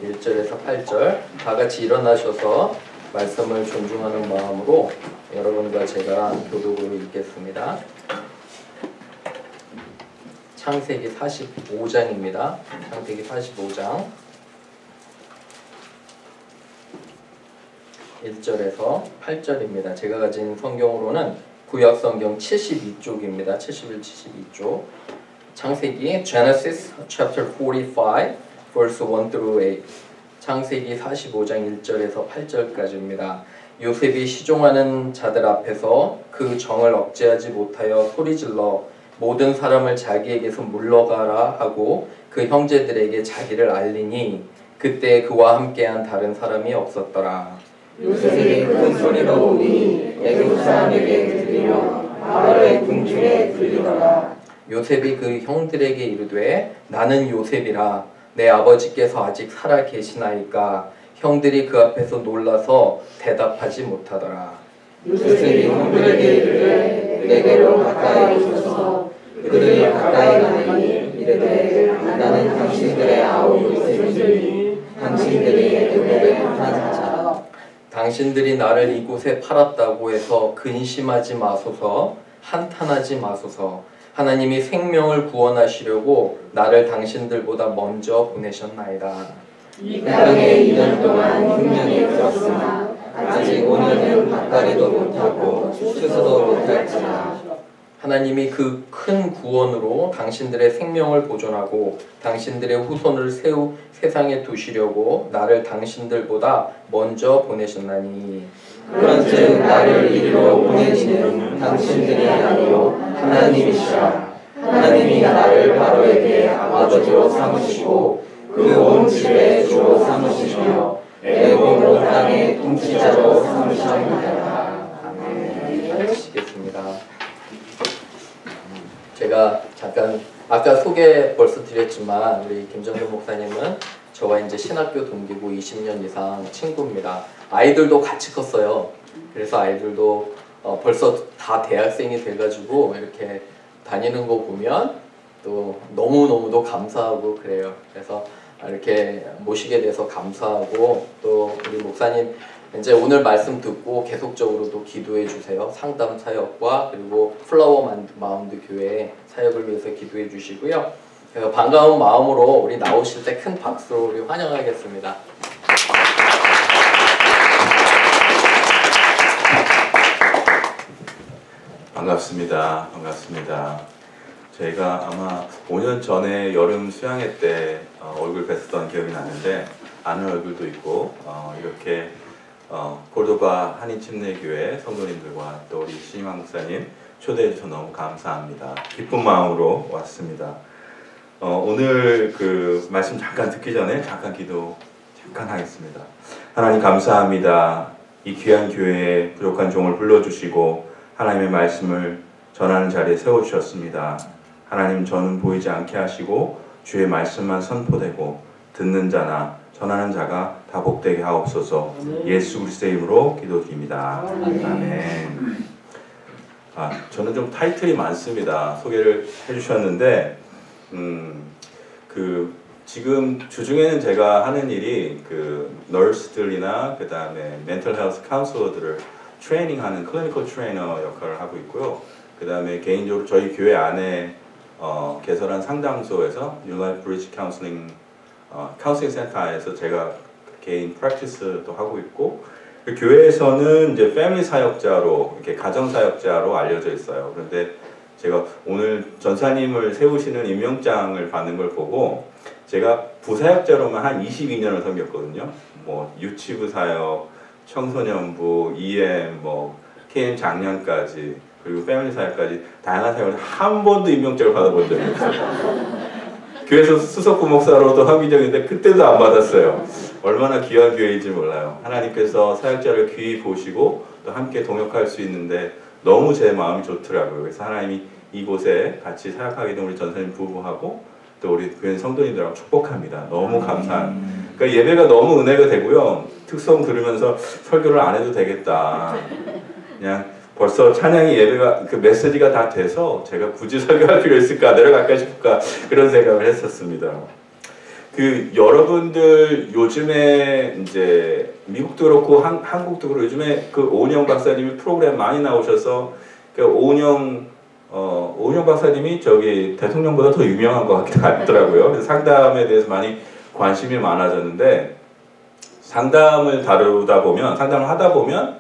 1절에서 8절 다 같이 일어나셔서 말씀을 존중하는 마음으로 여러분과 제가 교독으로 읽겠습니다. 창세기 45장입니다. 창세기 45장 1절에서 8절입니다. 제가 가진 성경으로는 구약 성경 72쪽입니다. 71, 72쪽. 창세기 Genesis chapter 45 verse 1 through 8. 창세기 45장 1절에서 8절까지입니다. 요셉이 시종하는 자들 앞에서 그 정을 억제하지 못하여 소리질러 모든 사람을 자기에게서 물러가라 하고 그 형제들에게 자기를 알리니 그때 그와 함께한 다른 사람이 없었더라. 요셉이 큰 소리로 우니 애굽 사람에게 들리며 바로의 궁중에 들리더라. 요셉이 그 형들에게 이르되 나는 요셉이라 내 아버지께서 아직 살아 계시나이까. 형들이 그 앞에서 놀라서 대답하지 못하더라. 요셉이 형들에게 이르되 내게로 가까이 오소서. 그들이 가까이 가니 이르되 나는 당신들의 아우 요셉이니 당신들이 애굽에 파는 자라. 당신들이 나를 이곳에 팔았다고 해서 근심하지 마소서. 한탄하지 마소서. 하나님이 생명을 구원하시려고 나를 당신들보다 먼저 보내셨나이다. 이 땅에 2년 동안 흉년이 들었으나 아직 5년은 밭가리도 못하고 추수도 못할지라. 하나님이 그 큰 구원으로 당신들의 생명을 보존하고 당신들의 후손을 세상에 두시려고 나를 당신들보다 먼저 보내셨나니. 그런즉 나를 이리로 보내시는 당신들이 아니요 하나님이시라. 하나님이 나를 바로에게 아버지로 삼으시고 그 온 집의 주로 삼으시며 애굽 온 땅의 통치자로 삼으셨나이다. 아멘. 하시겠습니다. 제가 잠깐 아까 소개 벌써 드렸지만 우리 김정근 목사님은 저와 이제 신학교 동기고 20년 이상 친구입니다. 아이들도 같이 컸어요. 그래서 아이들도 벌써 다 대학생이 돼가지고 이렇게 다니는 거 보면 또 너무너무도 감사하고 그래요. 그래서 이렇게 모시게 돼서 감사하고 또 우리 목사님 이제 오늘 말씀 듣고 계속적으로도 기도해 주세요. 상담 사역과 그리고 플라워 마운드 교회 사역을 위해서 기도해 주시고요. 그래서 반가운 마음으로 우리 나오실 때 큰 박수로 우리 환영하겠습니다. 반갑습니다. 반갑습니다. 저희가 아마 5년 전에 여름 수양회 때 얼굴 뵀었던 기억이 나는데 아는 얼굴도 있고 이렇게 콜도바 한인침례교회 성도님들과 또 우리 신임환 목사님 초대해 주셔서 너무 감사합니다. 기쁜 마음으로 왔습니다. 오늘 그 말씀 잠깐 듣기 전에 잠깐 기도 잠깐 하겠습니다. 하나님 감사합니다. 이 귀한 교회에 부족한 종을 불러주시고 하나님의 말씀을 전하는 자리에 세워주셨습니다. 하나님 저는 보이지 않게 하시고 주의 말씀만 선포되고 듣는 자나 전하는 자가 다 복되게 하옵소서. 예수 그리스도의 이름으로 기도드립니다. 아멘. 저는 좀 타이틀이 많습니다. 소개를 해주셨는데 지금 주중에는 제가 하는 일이 그 널스들이나 그 다음에 멘탈 헬스 카운슬러들을 트레이닝하는 클리니컬 트레이너 역할을 하고 있고요. 그 다음에 개인적으로 저희 교회 안에 개설한 상담소에서 New Life Bridge 카운슬링 센터에서 제가 개인 프랙티스도 하고 있고, 그 교회에서는 이제 패밀리 사역자로 이렇게 가정 사역자로 알려져 있어요. 그런데 제가 오늘 전사님을 세우시는 임명장을 받는 걸 보고 제가 부사역자로만 한 22년을 섬겼거든요. 뭐 유치부 사역, 청소년부, EM, 뭐 KM 장년까지 그리고 패밀리 사역까지 다양한 사역을 한 번도 임명장을 받아본 적이 없어요. 교회에서 수석부 목사로도 합의적인데 그때도 안 받았어요. 얼마나 귀한 교회인지 몰라요. 하나님께서 사역자를 귀히 보시고 또 함께 동역할 수 있는데 너무 제 마음이 좋더라고요. 그래서 하나님이 이곳에 같이 사역하게 된 우리 전사님 부부하고 또 우리 교회 성도님들하고 축복합니다. 너무 감사한. 그러니까 예배가 너무 은혜가 되고요. 특성 들으면서 설교를 안 해도 되겠다. 그냥 벌써 찬양이 예배가 그 메시지가 다 돼서 제가 굳이 설교할 필요 있을까 내려갈까 싶을까 그런 생각을 했었습니다. 그 여러분들 요즘에 이제 미국도 그렇고 한국도 그렇고 요즘에 그 오은영 박사님이 프로그램 많이 나오셔서 그 오은영 박사님이 저기 대통령보다 더 유명한 것 같더라고요. 그래서 상담에 대해서 많이 관심이 많아졌는데 상담을 하다 보면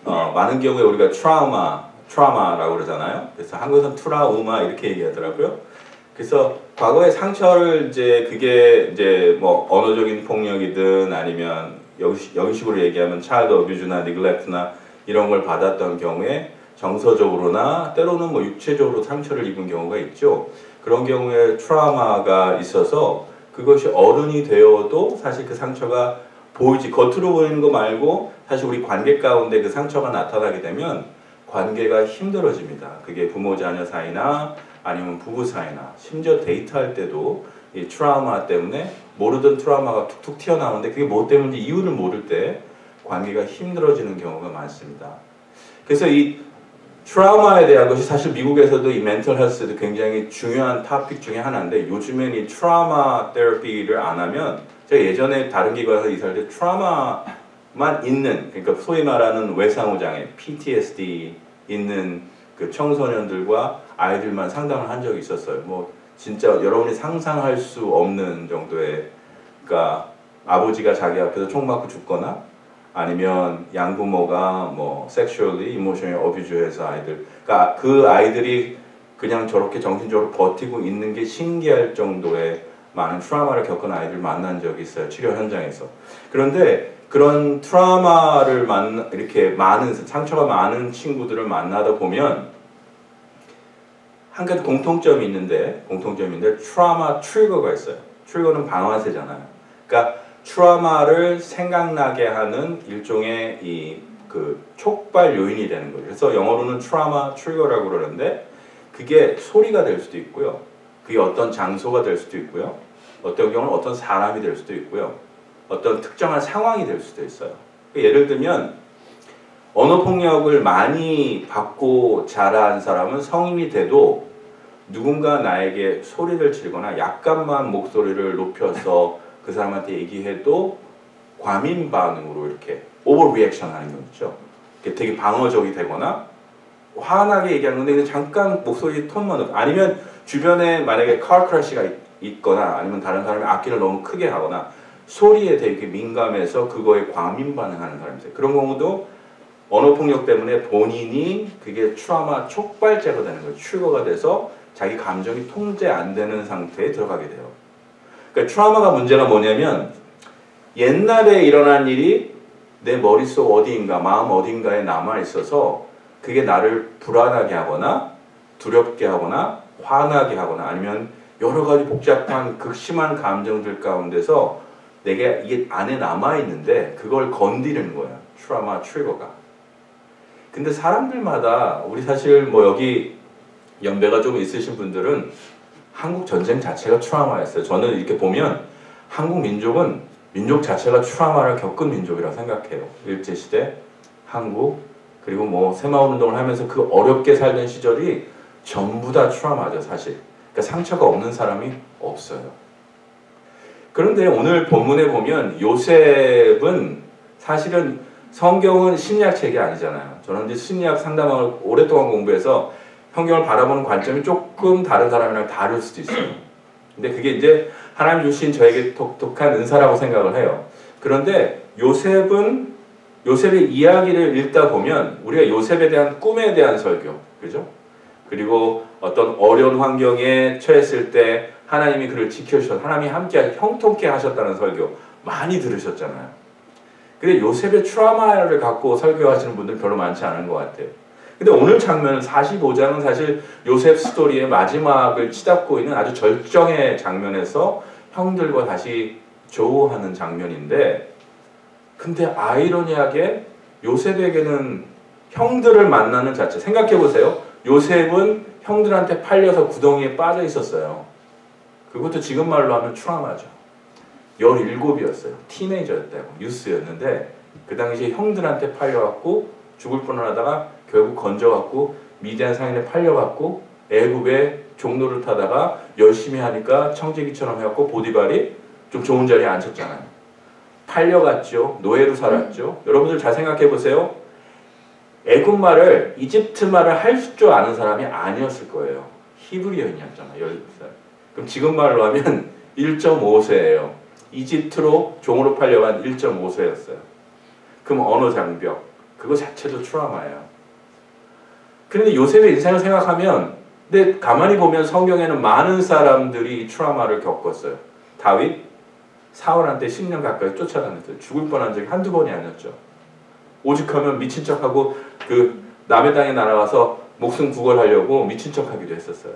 많은 경우에 우리가 트라우마라고 그러잖아요. 그래서 한국에서는 트라우마 이렇게 얘기하더라고요. 그래서 과거의 상처를 그게 이제 뭐 언어적인 폭력이든 아니면 여기식으로 얘기하면 차일드 어뷰즈나 니글렉트나 이런 걸 받았던 경우에 정서적으로나 때로는 뭐 육체적으로 상처를 입은 경우가 있죠. 그런 경우에 트라우마가 있어서 그것이 어른이 되어도 사실 그 상처가 겉으로 보이는 거 말고 사실 우리 관계 가운데 그 상처가 나타나게 되면 관계가 힘들어집니다. 그게 부모 자녀 사이나 아니면 부부 사이나 심지어 데이트할 때도 이 트라우마 때문에 모르던 트라우마가 툭툭 튀어나오는데 그게 뭐 때문인지 이유를 모를 때 관계가 힘들어지는 경우가 많습니다. 그래서 이 트라우마에 대한 것이 사실 미국에서도 이 멘털 헬스도 굉장히 중요한 토픽 중에 하나인데 요즘엔 이 트라우마 테라피를 안 하면 제가 예전에 다른 기관에서 이사할 때 트라우마만 있는 그러니까 소위 말하는 외상후장애 PTSD 있는 그 청소년들과 아이들만 상담을 한 적이 있었어요. 뭐 진짜 여러분이 상상할 수 없는 정도의 그러니까 아버지가 자기 앞에서 총 맞고 죽거나 아니면 양부모가 뭐 sexually, emotionally abuse해서 아이들 그러니까 그 아이들이 그냥 저렇게 정신적으로 버티고 있는 게 신기할 정도의 많은 트라우마를 겪은 아이들 만난 적이 있어요. 치료 현장에서. 그런데 그런 트라우마를 이렇게 많은 상처가 많은 친구들을 만나다 보면 한 가지 공통점이 있는데 트라우마 트리거가 있어요. 트리거는 방아쇠잖아요. 그러니까 트라우마를 생각나게 하는 일종의 그 촉발 요인이 되는 거예요. 그래서 영어로는 트라우마 트리거라고 그러는데 그게 소리가 될 수도 있고요. 그게 어떤 장소가 될 수도 있고요. 어떤 경우는 어떤 사람이 될 수도 있고요. 어떤 특정한 상황이 될 수도 있어요. 예를 들면 언어폭력을 많이 받고 자란 사람은 성인이 돼도 누군가 나에게 소리를 지르거나 약간만 목소리를 높여서 그 사람한테 얘기해도 과민 반응으로 이렇게 오버 리액션 하는 거 있죠. 되게 방어적이 되거나 화나게 얘기하는데 그냥 잠깐 목소리 톤만 높여 아니면 주변에 만약에 car crash가 있거나 아니면 다른 사람이 악기를 너무 크게 하거나 소리에 되게 민감해서 그거에 과민 반응하는 사람이 있어요. 그런 경우도 언어폭력 때문에 본인이 그게 트라우마 촉발제가 되는 거예요. 트리거가 돼서 자기 감정이 통제 안 되는 상태에 들어가게 돼요. 그러니까 트라우마가 문제가 뭐냐면 옛날에 일어난 일이 내 머릿속 어디인가 마음 어딘가에 남아있어서 그게 나를 불안하게 하거나 두렵게 하거나 화나게 하거나 아니면 여러 가지 복잡한 극심한 감정들 가운데서 내게 이게 안에 남아있는데 그걸 건드리는 거야. 트라우마 트리거가. 근데 사람들마다 우리 사실 뭐 여기 연배가 좀 있으신 분들은 한국 전쟁 자체가 트라우마였어요. 저는 이렇게 보면 한국 민족은 민족 자체가 트라우마를 겪은 민족이라고 생각해요. 일제시대, 한국, 그리고 뭐 새마을운동을 하면서 그 어렵게 살던 시절이 전부 다 트라우마죠, 사실. 그러니까 상처가 없는 사람이 없어요. 그런데 오늘 본문에 보면 요셉은 사실은 성경은 심리학책이 아니잖아요. 저는 이제 심리학 상담을 오랫동안 공부해서 성경을 바라보는 관점이 조금 다른 사람이랑 다를 수도 있어요. 근데 그게 이제 하나님 주신 저에게 독특한 은사라고 생각을 해요. 그런데 요셉의 이야기를 읽다 보면 우리가 요셉에 대한 꿈에 대한 설교, 그죠? 그리고 어떤 어려운 환경에 처했을 때 하나님이 그를 지켜주셔서 하나님이 함께 형통케 하셨다는 설교 많이 들으셨잖아요. 근데 요셉의 트라우마를 갖고 설교하시는 분들 별로 많지 않은 것 같아요. 근데 오늘 장면은 45장은 사실 요셉 스토리의 마지막을 치닫고 있는 아주 절정의 장면에서 형들과 다시 조우하는 장면인데 근데 아이러니하게 요셉에게는 형들을 만나는 자체 생각해보세요. 요셉은 형들한테 팔려서 구덩이에 빠져 있었어요. 그것도 지금 말로 하면 트라우마죠. 17이었어요. 티네이저였다고. 유스였는데 그 당시에 형들한테 팔려갖고 죽을 뻔하다가 결국 건져갖고 미디안 상인에 팔려갖고 애굽에 종로를 타다가 열심히 하니까 청지기처럼 해갖고 보디발이 좀 좋은 자리에 앉혔잖아요. 팔려갔죠. 노예로 살았죠. 여러분들 잘 생각해 보세요. 애굽 말을 이집트 말을 할 줄 아는 사람이 아니었을 거예요. 히브리어인이었잖아요. 17살. 그럼 지금 말로 하면 1.5세예요. 이집트로 종으로 팔려간 1.5세였어요. 그럼 언어 장벽 그거 자체도 트라우마예요. 그런데 요셉의 인생을 생각하면 근데 가만히 보면 성경에는 많은 사람들이 이 트라우마를 겪었어요. 다윗 사울한테 10년 가까이 쫓아다녔어요. 죽을 뻔한 적이 한두 번이 아니었죠. 오죽하면 미친 척하고 그 남의 땅에 날아가서 목숨 구걸하려고 미친 척하기도 했었어요.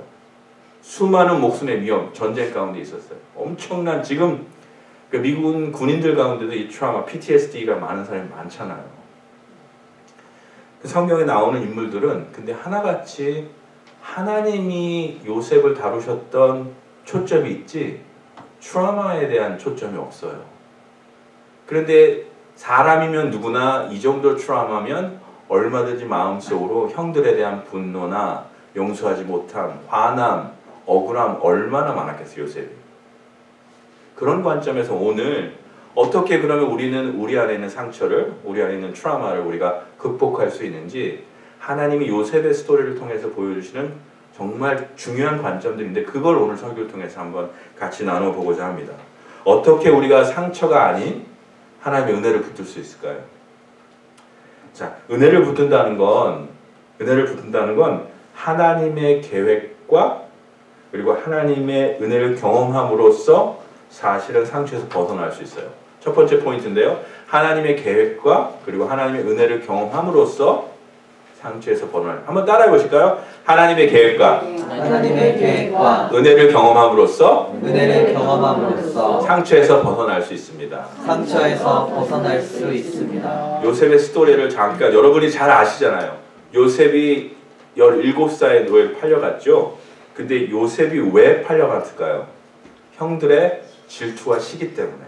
수많은 목숨의 위험, 전쟁 가운데 있었어요. 엄청난 지금 그 미군 군인들 가운데도 이 트라우마, PTSD가 많은 사람이 많잖아요. 그 성경에 나오는 인물들은 근데 하나같이 하나님이 요셉을 다루셨던 초점이 있지 트라우마에 대한 초점이 없어요. 그런데 사람이면 누구나 이 정도 트라우마면 얼마든지 마음속으로 형들에 대한 분노나 용서하지 못함, 화남, 억울함 얼마나 많았겠어요, 요셉이. 그런 관점에서 오늘 어떻게 그러면 우리는 우리 안에 있는 상처를, 우리 안에 있는 트라우마를 우리가 극복할 수 있는지 하나님이 요셉의 스토리를 통해서 보여주시는 정말 중요한 관점들인데 그걸 오늘 설교를 통해서 한번 같이 나눠보고자 합니다. 어떻게 우리가 상처가 아닌 하나님의 은혜를 붙들 수 있을까요? 자, 은혜를 붙든다는 건 하나님의 계획과 그리고 하나님의 은혜를 경험함으로써 사실은 상처에서 벗어날 수 있어요. 첫 번째 포인트인데요. 하나님의 계획과 그리고 하나님의 은혜를 경험함으로써 상처에서 벗어날. 한번 따라해 보실까요? 하나님의 계획과 은혜를 경험함으로써 상처에서 벗어날 수 있습니다. 요셉의 스토리를 잠깐 여러분이 잘 아시잖아요. 요셉이 17살에 노예에 팔려갔죠. 근데 요셉이 왜 팔려갔을까요? 형들의 질투와 시기 때문에.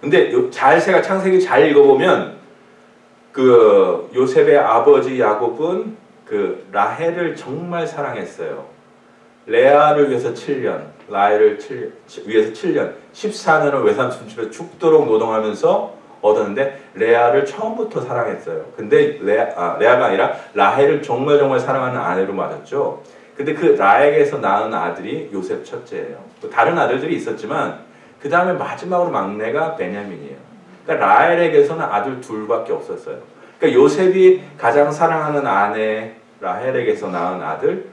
근데 창세기 잘 읽어보면 그 요셉의 아버지 야곱은 그 라헬을 정말 사랑했어요. 레아를 위해서 7년, 라헬을 위해서 7년, 14년을 외삼촌집에 죽도록 노동하면서 얻었는데 레아를 처음부터 사랑했어요. 근데 레아가 아니라 라헬을 정말 사랑하는 아내로 맞았죠. 근데 그 라헬에서 낳은 아들이 요셉 첫째예요. 다른 아들들이 있었지만 그 다음에 마지막으로 막내가 베냐민이에요. 그러니까 라헬에게서는 아들 둘밖에 없었어요. 그러니까 요셉이 가장 사랑하는 아내 라헬에게서 낳은 아들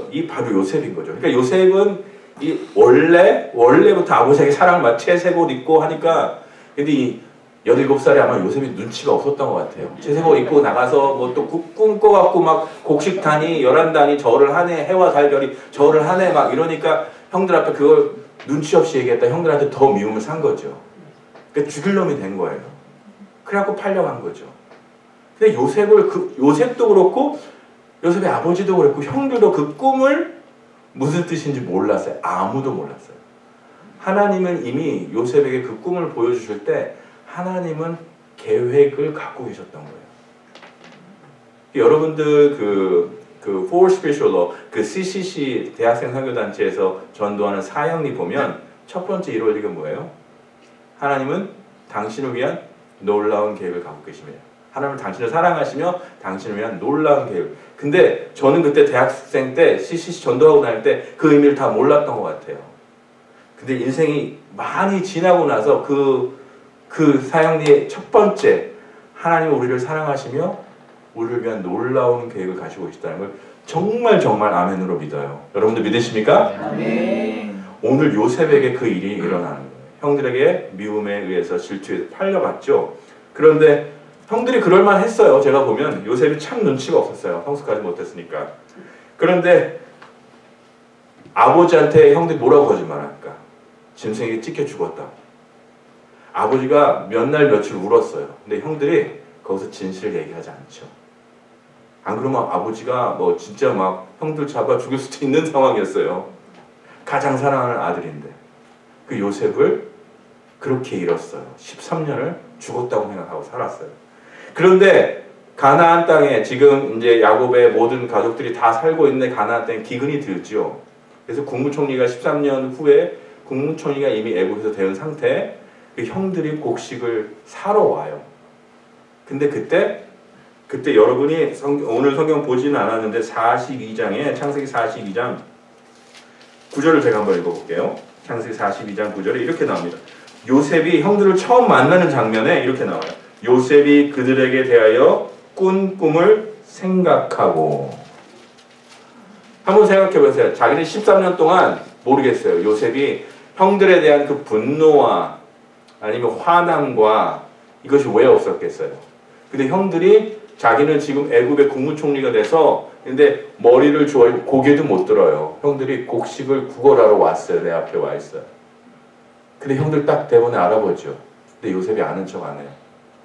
이 바로 요셉인 거죠. 그러니까 요셉은 이 원래부터 아버지에게 사랑을 받 채색 옷 입고 하니까 근데 이 17살에 아마 요셉이 눈치가 없었던 것 같아요. 채색 옷 입고 나가서 뭐 또 꿈꿔갖고 막 곡식단이 11단이 절을 하네 해와 달별이 절을 하네 막 이러니까 형들 앞에 그걸 눈치 없이 얘기했다 형들한테 더 미움을 산 거죠. 그러니까 죽일 놈이 된 거예요. 그래갖고 팔려간 거죠. 근데 요셉도 그렇고 요셉의 아버지도 그렇고 형들도 그 꿈을 무슨 뜻인지 몰랐어요. 아무도 몰랐어요. 하나님은 이미 요셉에게 그 꿈을 보여주실 때 하나님은 계획을 갖고 계셨던 거예요. 여러분들 그 For Spiritual Law, 그 CCC 대학생 선교단체에서 전도하는 사형리 보면 첫 번째 이루어지게 뭐예요? 하나님은 당신을 위한 놀라운 계획을 갖고 계십니다. 하나님은 당신을 사랑하시며 당신을 위한 놀라운 계획. 근데 저는 그때 대학생 때 CCC 전도하고 다닐 때 그 의미를 다 몰랐던 것 같아요. 근데 인생이 많이 지나고 나서 그 사형리의 첫 번째 하나님은 우리를 사랑하시며 우리를 위한 놀라운 계획을 가지고 계시다는 걸 정말 아멘으로 믿어요. 여러분들 믿으십니까? 아멘. 오늘 요셉에게 그 일이 일어나는 거예요. 형들에게 미움에 의해서 질투에 팔려갔죠. 그런데 형들이 그럴만 했어요. 제가 보면 요셉이 참 눈치가 없었어요. 성숙하지 못했으니까. 그런데 아버지한테 형들이 뭐라고 거짓말할까? 짐승에게 찢겨 죽었다. 아버지가 몇 날 며칠 울었어요. 근데 형들이 거기서 진실을 얘기하지 않죠. 안 그러면 아버지가 뭐 진짜 막 형들 잡아 죽일 수도 있는 상황이었어요. 가장 사랑하는 아들인데 그 요셉을 그렇게 잃었어요. 13년을 죽었다고 생각하고 살았어요. 그런데 가나안 땅에 지금 이제 야곱의 모든 가족들이 다 살고 있는 가나안 땅에 기근이 들죠. 그래서 국무총리가 13년 후에 국무총리가 이미 애국에서 되은 상태, 그 형들이 곡식을 사러 와요. 근데 그때 여러분이 오늘 성경 보지는 않았는데 42장에 창세기 42장 9절을 제가 한번 읽어볼게요. 창세기 42장 9절에 이렇게 나옵니다. 요셉이 형들을 처음 만나는 장면에 이렇게 나와요. 요셉이 그들에게 대하여 꾼 꿈을 생각하고. 한번 생각해 보세요. 자기는 13년 동안 모르겠어요. 요셉이 형들에 대한 그 분노와 아니면 화남과 이것이 왜 없었겠어요. 근데 형들이 자기는 지금 애굽의 국무총리가 돼서 근데 머리를 조아리고 고개도 못 들어요. 형들이 곡식을 구걸하러 왔어요. 내 앞에 와 있어요. 근데 형들 딱 대본에 알아보죠. 근데 요셉이 아는 척 안 해요.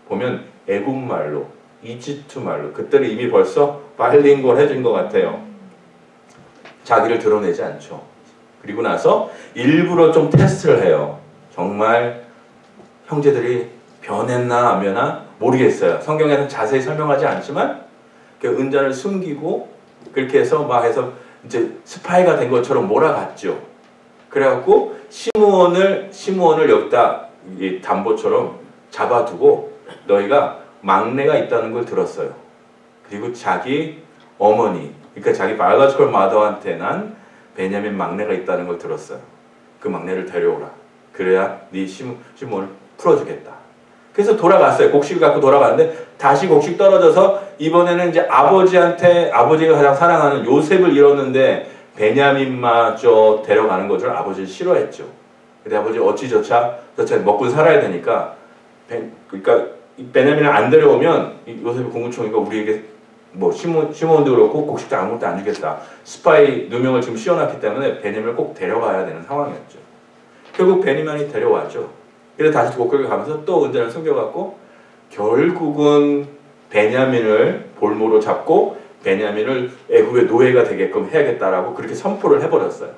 보면 애굽 말로, 이집트 말로 그때는 이미 벌써 바일링구얼해진 것 같아요. 자기를 드러내지 않죠. 그리고 나서 일부러 좀 테스트를 해요. 정말 형제들이 변했나 안 변했나 모르겠어요. 성경에는 자세히 설명하지 않지만 그 은자를 숨기고 그렇게 해서 막 해서 이제 스파이가 된 것처럼 몰아갔죠. 그래갖고 시므온을 여기다 이 담보처럼 잡아두고 너희가 막내가 있다는 걸 들었어요. 그리고 자기 어머니, 그러니까 자기 바이올로지컬 마더한테 난 베냐민 막내가 있다는 걸 들었어요. 그 막내를 데려오라. 그래야 네 시므온을 풀어주겠다. 그래서 돌아갔어요. 곡식을 갖고 돌아갔는데 다시 곡식 떨어져서 이번에는 이제 아버지가 가장 사랑하는 요셉을 잃었는데 베냐민마저 데려가는 것을 아버지는 싫어했죠. 근데 아버지 어찌저차 먹고 살아야 되니까 그러니까 베냐민을 안 데려오면 요셉의 국무총리가 우리에게 뭐 시므온도 그렇고 곡식도 아무것도 안 주겠다. 스파이 누명을 지금 씌워놨기 때문에 베냐민을 꼭 데려가야 되는 상황이었죠. 결국 베냐민이 데려왔죠. 그래서 다시 곡식을 가면서 또 은자를 숨겨갖고 결국은 베냐민을 볼모로 잡고 베냐민을 애굽의 노예가 되게끔 해야겠다라고 그렇게 선포를 해버렸어요.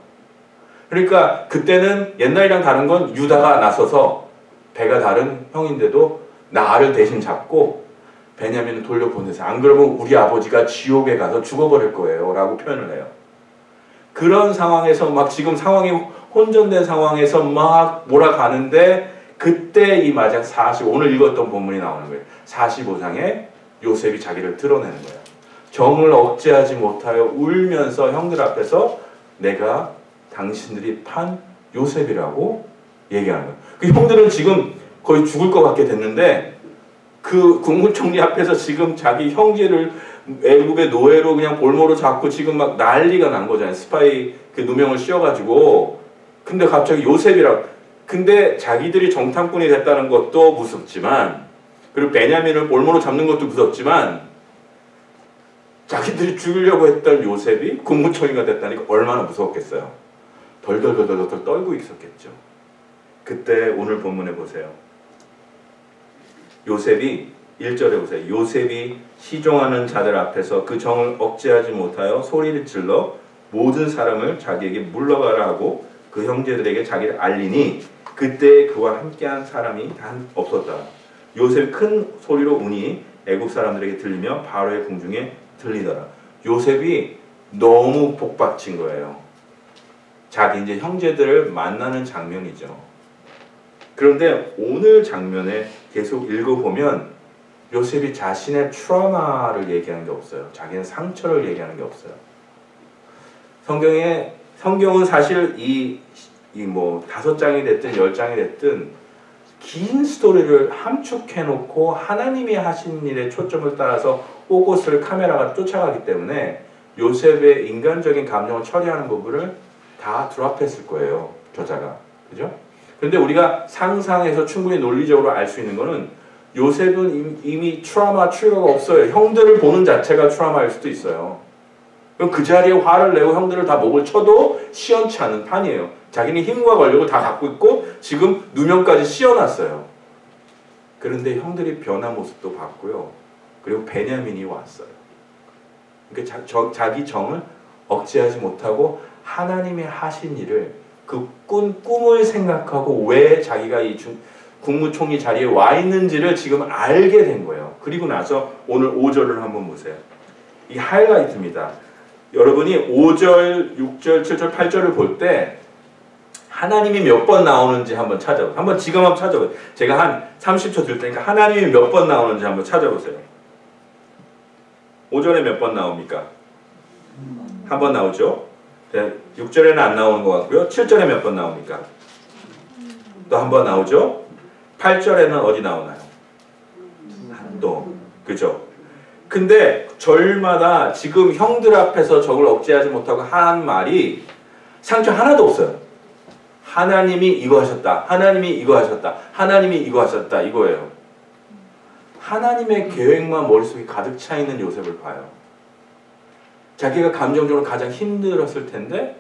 그러니까 그때는 옛날이랑 다른 건 유다가 나서서 배가 다른 형인데도 나를 대신 잡고 베냐민을 돌려보내세요. 안 그러면 우리 아버지가 지옥에 가서 죽어버릴 거예요 라고 표현을 해요. 그런 상황에서 막 지금 상황이 혼전된 상황에서 막 몰아가는데 그때 이 마지막 오늘 읽었던 본문이 나오는 거예요. 45장에 요셉이 자기를 드러내는 거예요. 정을 억제하지 못하여 울면서 형들 앞에서 내가 당신들이 판 요셉이라고 얘기하는 거예요. 그 형들은 지금 거의 죽을 것 같게 됐는데 그 국무총리 앞에서 지금 자기 형제를 애굽의 노예로 그냥 볼모로 잡고 지금 막 난리가 난 거잖아요. 스파이 그 누명을 씌워가지고. 근데 갑자기 요셉이라고. 근데 자기들이 정탐꾼이 됐다는 것도 무섭지만 그리고 베냐민을 볼모로 잡는 것도 무섭지만 자기들이 죽이려고 했던 요셉이 국무총리가 됐다니까 얼마나 무서웠겠어요. 덜덜덜덜 떨고 있었겠죠. 그때 오늘 본문에 보세요. 요셉이 1절에 보세요. 요셉이 시종하는 자들 앞에서 그 정을 억제하지 못하여 소리를 질러 모든 사람을 자기에게 물러가라 하고 그 형제들에게 자기를 알리니 그때 그와 함께한 사람이 단 없었다. 요셉이 큰 소리로 우니 애국 사람들에게 들리며 바로의 궁중에 들리더라. 요셉이 너무 복받친 거예요. 자기 이제 형제들을 만나는 장면이죠. 그런데 오늘 장면에 계속 읽어보면 요셉이 자신의 트라우마를 얘기하는 게 없어요. 자기는 상처를 얘기하는 게 없어요. 성경은 사실 이 뭐 5장이 됐든 10장이 됐든 긴 스토리를 함축해놓고 하나님이 하신 일에 초점을 따라서 오곳을 카메라가 쫓아가기 때문에 요셉의 인간적인 감정을 처리하는 부분을 다 드랍했을 거예요. 저자가. 그죠? 근데 우리가 상상해서 충분히 논리적으로 알 수 있는 거는 요셉은 이미 트라우마 트리거가 없어요. 형들을 보는 자체가 트라우마일 수도 있어요. 그럼 그 자리에 화를 내고 형들을 다 목을 쳐도 시원치 않은 판이에요. 자기는 힘과 권력을 다 갖고 있고 지금 누명까지 씌워놨어요. 그런데 형들이 변한 모습도 봤고요. 그리고 베냐민이 왔어요. 그러니까 자기 정을 억제하지 못하고 하나님이 하신 일을 그 꿈을 생각하고 왜 자기가 이 국무총리 자리에 와 있는지를 지금 알게 된 거예요. 그리고 나서 오늘 5절을 한번 보세요. 이 하이라이트입니다. 여러분이 5절, 6절, 7절, 8절을 볼 때 하나님이 몇 번 나오는지 한번 찾아보세요. 한번 지금 한번 찾아보세요. 제가 한 30초 줄 테니까 하나님이 몇 번 나오는지 한번 찾아보세요. 5절에 몇 번 나옵니까? 한 번 나오죠? 6절에는 안 나오는 것 같고요. 7절에 몇 번 나옵니까? 또 한 번 나오죠? 8절에는 어디 나오나요? 또, 그죠? 근데 절마다 지금 형들 앞에서 적을 억제하지 못하고 한 말이 상처 하나도 없어요. 하나님이 이거 하셨다. 하나님이 이거 하셨다. 하나님이 이거 하셨다. 이거예요. 하나님의 계획만 머릿속에 가득 차 있는 요셉을 봐요. 자기가 감정적으로 가장 힘들었을 텐데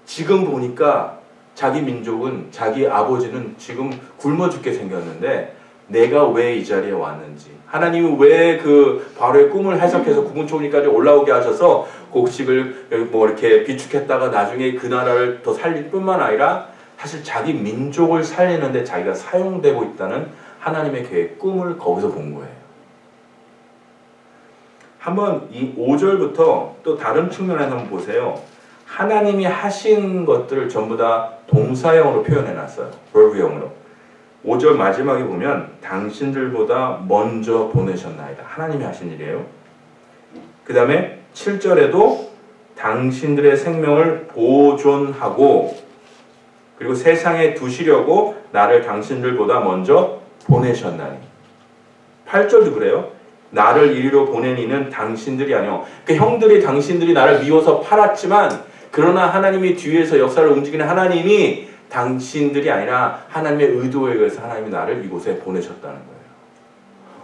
지금 보니까 자기 민족은, 자기 아버지는 지금 굶어 죽게 생겼는데 내가 왜 이 자리에 왔는지, 하나님이 왜 그 바로의 꿈을 해석해서 구분초리까지 올라오게 하셔서 곡식을 뭐 이렇게 비축했다가 나중에 그 나라를 더 살릴 뿐만 아니라 사실 자기 민족을 살리는데 자기가 사용되고 있다는 하나님의 계획, 꿈을 거기서 본 거예요. 한번 이 5절부터 또 다른 측면에서 한번 보세요. 하나님이 하신 것들을 전부 다 동사형으로 표현해 놨어요. verb형으로. 5절 마지막에 보면 당신들보다 먼저 보내셨나이다. 하나님이 하신 일이에요. 그 다음에 7절에도 당신들의 생명을 보존하고 그리고 세상에 두시려고 나를 당신들보다 먼저 보내셨나니. 8절도 그래요. 나를 이리로 보낸 이는 당신들이 아니오. 그러니까 형들이 당신들이 나를 미워서 팔았지만 그러나 하나님이 뒤에서 역사를 움직이는 하나님이 당신들이 아니라 하나님의 의도에 의해서 하나님이 나를 이곳에 보내셨다는 거예요.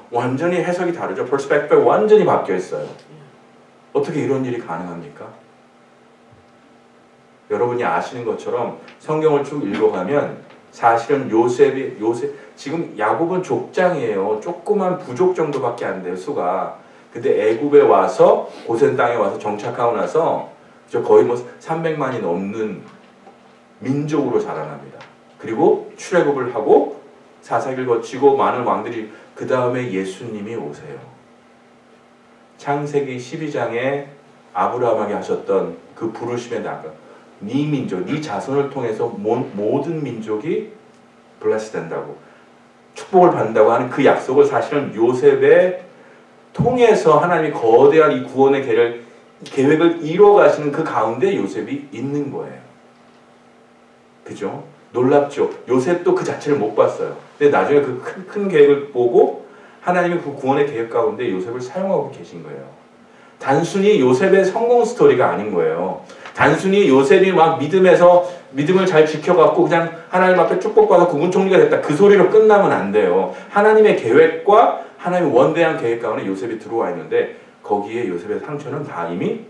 완전히 해석이 다르죠. 퍼스펙티브가 완전히 바뀌어 있어요. 어떻게 이런 일이 가능합니까? 여러분이 아시는 것처럼 성경을 쭉 읽어가면 사실은 요셉 지금 야곱은 족장이에요. 조그만 부족 정도밖에 안 돼요, 수가. 근데 애굽에 와서 고센 땅에 와서 정착하고 나서 거의 뭐 300만이 넘는 민족으로 자라납니다. 그리고 출애굽을 하고 사사기를 거치고 많은 왕들이 그 다음에 예수님이 오세요. 창세기 12장에 아브라함에게 하셨던 그 부르심에 나가 네 민족, 네 자손을 통해서 모든 민족이 블레스 된다고 축복을 받는다고 하는 그 약속을 사실은 요셉에 통해서 하나님이 거대한 이 구원의 계획을 이루어 가시는 그 가운데 요셉이 있는 거예요. 그죠? 놀랍죠? 요셉도 그 자체를 못 봤어요. 근데 나중에 그 큰 계획을 보고 하나님이 그 구원의 계획 가운데 요셉을 사용하고 계신 거예요. 단순히 요셉의 성공 스토리가 아닌 거예요. 단순히 요셉이 막 믿음을 잘 지켜갖고 그냥 하나님 앞에 축복받아 국무총리가 됐다. 그 소리로 끝나면 안 돼요. 하나님의 계획과 하나님의 원대한 계획 가운데 요셉이 들어와 있는데 거기에 요셉의 상처는 다 이미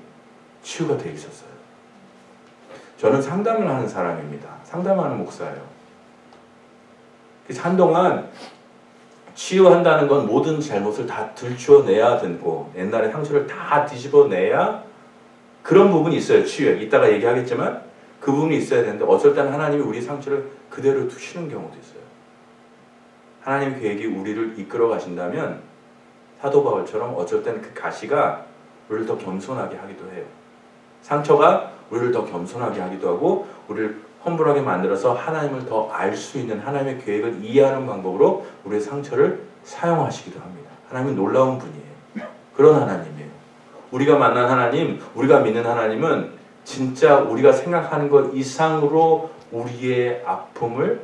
치유가 되어 있었어요. 저는 상담을 하는 사람입니다. 상담하는 목사예요. 그래서 한동안 치유한다는 건 모든 잘못을 다 들추어내야 되고 옛날의 상처를 다 뒤집어내야 그런 부분이 있어요. 치유에. 이따가 얘기하겠지만 그 부분이 있어야 되는데 어쩔 때는 하나님이 우리 상처를 그대로 두시는 경우도 있어요. 하나님의 계획이 우리를 이끌어 가신다면 사도 바울처럼 어쩔 때는 그 가시가 우리를 더 겸손하게 하기도 해요. 상처가 우리를 더 겸손하게 하기도 하고 우리를 험불하게 만들어서 하나님을 더 알 수 있는 하나님의 계획을 이해하는 방법으로 우리의 상처를 사용하시기도 합니다. 하나님은 놀라운 분이에요. 그런 하나님이에요. 우리가 만난 하나님, 우리가 믿는 하나님은 진짜 우리가 생각하는 것 이상으로 우리의 아픔을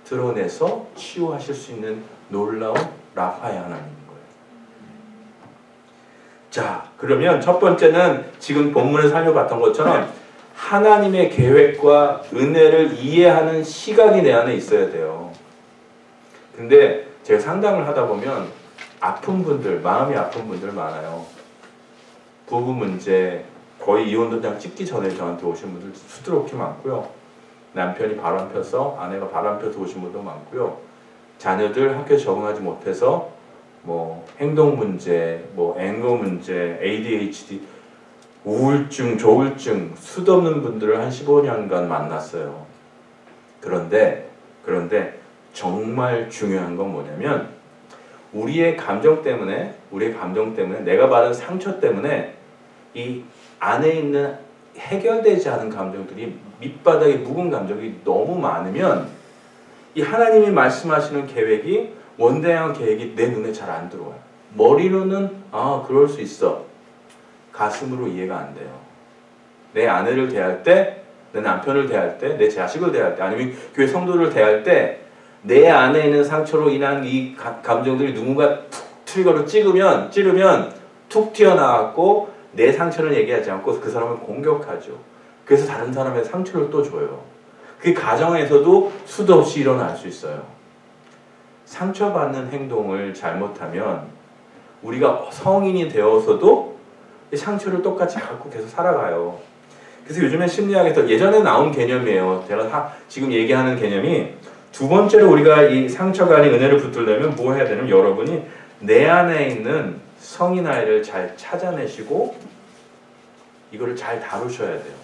드러내서 치유하실 수 있는 놀라운 라파의 하나님인 거예요. 자, 그러면 첫 번째는 지금 본문을 살펴봤던 것처럼 하나님의 계획과 은혜를 이해하는 시각이 내 안에 있어야 돼요. 근데 제가 상담을 하다 보면 아픈 분들, 마음이 아픈 분들 많아요. 부부 문제, 거의 이혼도장 찍기 전에 저한테 오신 분들 수두룩히 많고요. 남편이 바람 펴서, 아내가 바람 펴서 오신 분도 많고요. 자녀들 학교에 적응하지 못해서 뭐 행동 문제, 뭐 앵거 문제, ADHD, 우울증, 조울증, 수도 없는 분들을 한 15년간 만났어요. 그런데 정말 중요한 건 뭐냐면 우리의 감정 때문에 내가 받은 상처 때문에 이 안에 있는 해결되지 않은 감정들이 밑바닥에 묵은 감정이 너무 많으면 이 하나님이 말씀하시는 계획이 원대한 계획이 내 눈에 잘 안 들어와요. 머리로는 아 그럴 수 있어. 가슴으로 이해가 안 돼요. 내 아내를 대할 때, 내 남편을 대할 때, 내 자식을 대할 때, 아니면 교회 성도를 대할 때 내 안에 있는 상처로 인한 이 감정들이 누군가 툭 트리거를 찌르면 툭 튀어나왔고 내 상처를 얘기하지 않고 그 사람을 공격하죠. 그래서 다른 사람의 상처를 또 줘요. 그 가정에서도 수도 없이 일어날 수 있어요. 상처받는 행동을 잘못하면 우리가 성인이 되어서도 이 상처를 똑같이 갖고 계속 살아가요. 그래서 요즘에 심리학에서 예전에 나온 개념이에요. 제가 지금 얘기하는 개념이 두 번째로 우리가 이 상처가 아닌 은혜를 붙들려면 뭐 해야 되냐면 여러분이 내 안에 있는 성인 아이를 잘 찾아내시고 이거를 잘 다루셔야 돼요.